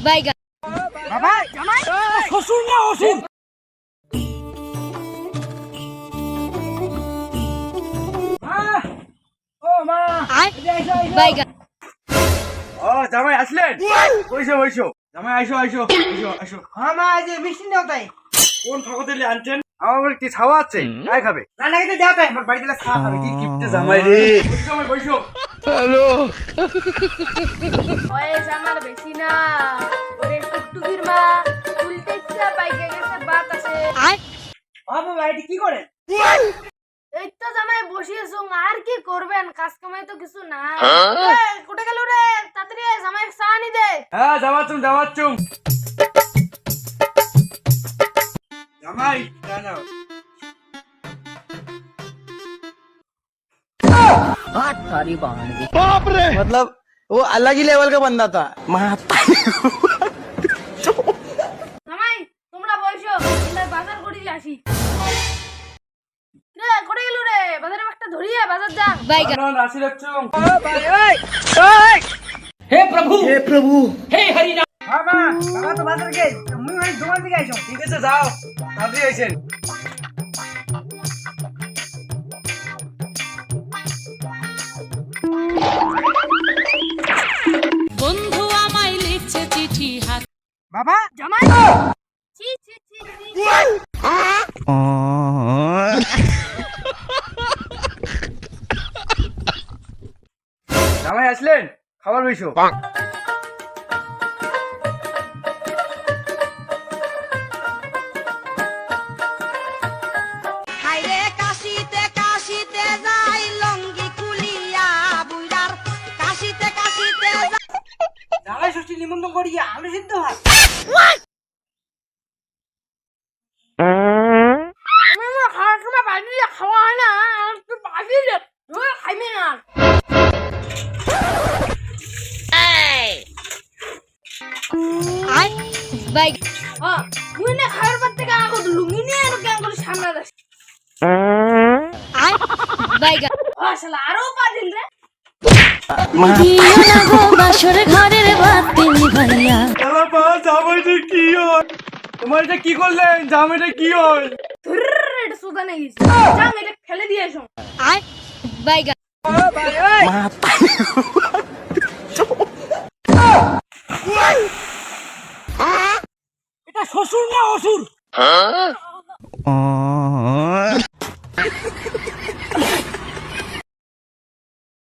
বাইগা বাবা জামাই শ্বশুর না ওষুধ ও মা বাইগা ও জামাই আসলেন বইসো বইসো জামাই আইসো আইসো আইসো আইসো হ্যাঁ মা এই যে মিষ্টি দাও তাই কোন ফাঁকতে আনছেন আমার কি ছাওয়া আছে তাই খাবে রান্না খেতে দাও তাই আমার বাড়িতে খাওয়া খাবে কি কিপটে জামাই রে বইসো জামাই বইসো বয়স আমার বেশি না ওরে টুকটুকির মা উল্টে ইচ্ছা বাইকে গেছে বাত আছে বাবা বাড়িতে কি করে এই তো জামাই বসিয়েছো আর কি করবেন কাজ কামাই তো কিছু না কোটে গেল রে তাড়াতাড়ি জামাই চা নি দে হ্যাঁ যাওয়াচ্ছুম যাওয়াচ্ছুম জামাই জানাও मतलब वो अलग ही लेवल का बंदा था জামাই তোমরা বসো আমরা বাজার করি আসি রে কোটে গেল রে বাজারে একটা ধরিয়ে বাজার যা বাইগা রাশি রাখছুম হে প্রভু বাবা বাবা তো বাজার গে মুই মানে দোকান থেকে আইছো ঠিক আছে যাও তাড়াতাড়ি আইছেন বন্ধু আমায় লিখছে চিঠি হাত বাবা জামাই ছি ছি ছি ছি। জামাই আসলেন খাবার বইসো হাইরে কাশিতে কাশিতে যাই লঙ্গি খুলিয়া বুইরার কাশিতে কাশিতে জামাই ষষ্ঠী নিমন্ত্রণ করিয়া আলু সিদ্ধ ভাত আমি না খাওয়ার সময় বাজি খাওয়া হয় না আর একটু বাজি রে তুই খাইবি না বাইক হ্যাঁ তুই না খাওয়ার পর থেকে আগত লুঙ্গি নিয়ে এর কেন করে সামনে দাস বাইক শালা আরো পাদিন রে শালা বা জামাইটা কি হয় তোমার এটা কি করলেন জামাইটা কি হয় এটা সুদা নেই যাও এটা ফেলে দিয়ে এসো বাইক